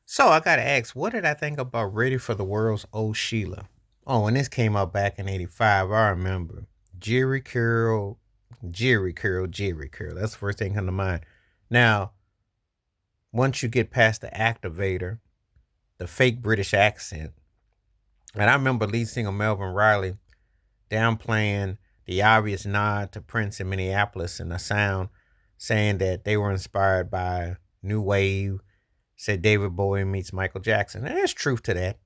So I gotta ask, what did I think about Ready for the World's Oh Sheila? Oh, and this came out back in '85. I remember Jerry Curl, Jerry Curl. That's the first thing come to mind. Now, once you get past the activator, the fake British accent, and I remember lead singer Melvin Riley downplaying the obvious nod to Prince in Minneapolis and the sound, saying that they were inspired by New Wave. Said David Bowie meets Michael Jackson. And there's truth to that.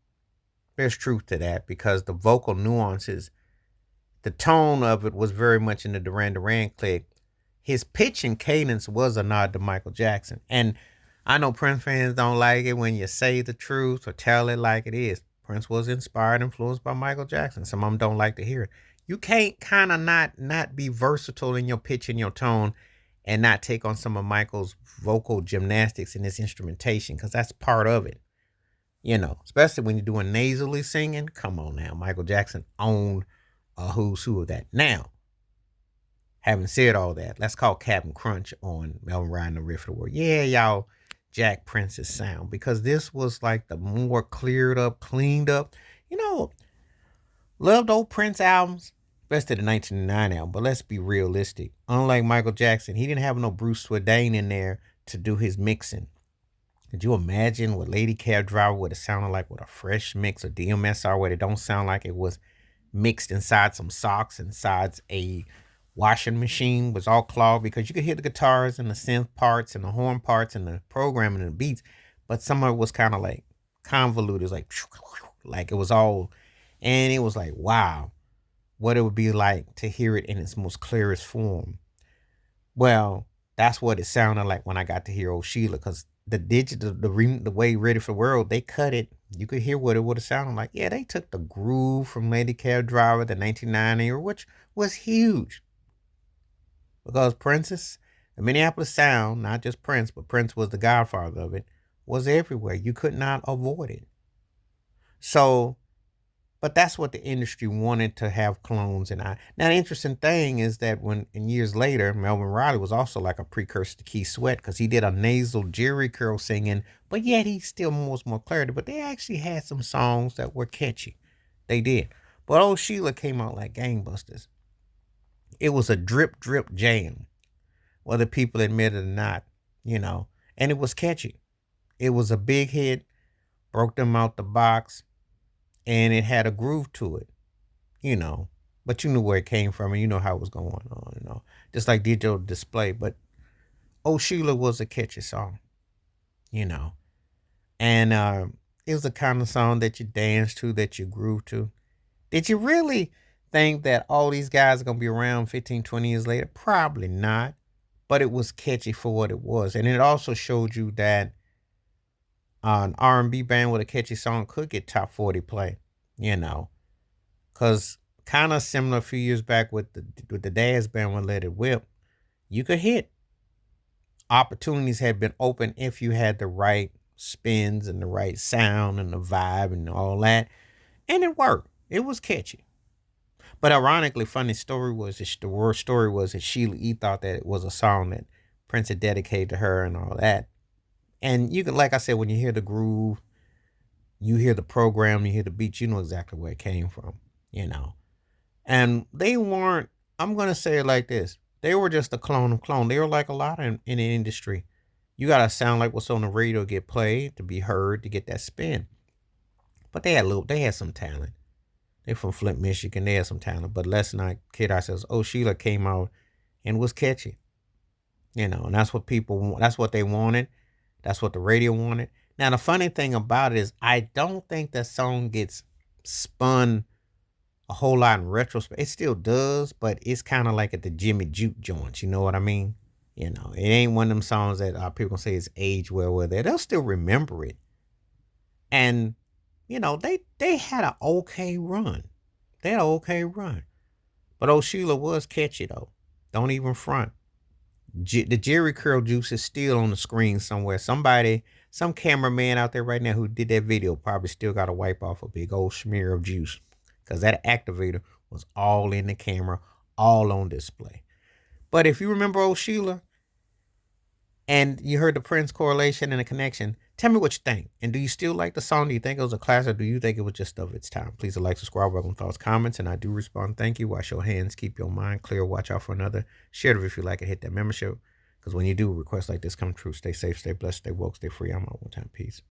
There's truth to that because the vocal nuances, the tone of it was very much in the Duran Duran clique. His pitch and cadence was a nod to Michael Jackson. And I know Prince fans don't like it when you say the truth or tell it like it is. Prince was inspired, influenced by Michael Jackson. Some of them don't like to hear it. You can't kind of not be versatile in your pitch and your tone and not take on some of Michael's vocal gymnastics and his instrumentation because that's part of it. Especially when you're doing nasally singing. Come on now. Michael Jackson owned a who's who of that. Now, having said all that, let's call Captain Crunch on Melvin Ryan the Riff of the World. Yeah, y'all, Jack Prince's sound, because this was like the more cleared up, cleaned up. You know, loved old Prince albums, especially the 1999 album, but let's be realistic. Unlike Michael Jackson, he didn't have no Bruce Swedane in there to do his mixing. Could you imagine what Lady Cab Driver would have sounded like with a fresh mix or DMSR where it don't sound like it was mixed inside some socks, inside a washing machine, was all clogged because you could hear the guitars and the synth parts and the horn parts and the programming and the beats, but some of it was kind of like convoluted, like it was all, and it was like, wow, what it would be like to hear it in its most clearest form. Well, that's what it sounded like when I got to hear Oh Sheila, because the digital, the way Ready for the World, they cut it. You could hear what it would have sounded like. Yeah, they took the groove from Lady Cab Driver, the 1990 era, which was huge because Prince's, the Minneapolis sound, not just Prince, but Prince was the godfather of it, was everywhere. You could not avoid it. So but that's what the industry wanted to have clones. And now the interesting thing is that when in years later, Melvin Riley was also like a precursor to Keith Sweat because he did a nasal Jerry curl singing, but yet he still was more clarity. But they actually had some songs that were catchy. They did. But old Sheila came out like gangbusters. It was a drip drip jam, whether people admit it or not, you know. And it was catchy. It was a big hit, broke them out the box, and it had a groove to it, you know. But you knew where it came from and you know how it was going on. Just like Digital Display. But Oh Sheila was a catchy song, you know. And it was the kind of song that you dance to, that you groove to. Did you really think that all these guys are going to be around 15, 20 years later? Probably not. But it was catchy for what it was. And it also showed you that an R&B band with a catchy song could get top 40 play, you know. Because kind of similar a few years back with the Dad's band with Let It Whip, you could hit. Opportunities had been open if you had the right spins and the right sound and the vibe and all that. And it worked. It was catchy. But ironically, funny story was the worst story was that Sheila E. thought that it was a song that Prince had dedicated to her and all that. And you can, like I said, when you hear the groove, you hear the program, you hear the beats, you know exactly where it came from, you know. And they weren't, I'm going to say it like this, they were just a clone of clone. They were like a lot in the industry. You got to sound like what's on the radio, get played, to be heard, to get that spin. But they had some talent. They're from Flint, Michigan. They had some talent. But let's not kid ourselves. Oh, Sheila came out and was catchy. And that's what that's what they wanted. That's what the radio wanted. Now, the funny thing about it is I don't think that song gets spun a whole lot in retrospect. It still does, but it's kind of like at the Jimmy Juke joints. You know what I mean? It ain't one of them songs that people say is age well where they'll still remember it. And they had an okay run. They had an okay run. But old Sheila was catchy though. Don't even front. The Jerry Curl juice is still on the screen somewhere. Some cameraman out there right now who did that video probably still got to wipe off a big old smear of juice because that activator was all in the camera, all on display. But if you remember old Sheila and you heard the Prince correlation and the connection, Tell me what you think. And do you still like the song? Do you think it was a classic, or do you think it was just of its time? Please like, subscribe, welcome thoughts, comments, and I do respond. Thank you. Wash your hands, keep your mind clear, watch out for another. Share it if you like it, hit that membership. Because when you do requests like this come true, stay safe, stay blessed, stay woke, stay free. I'm out. One time. Peace.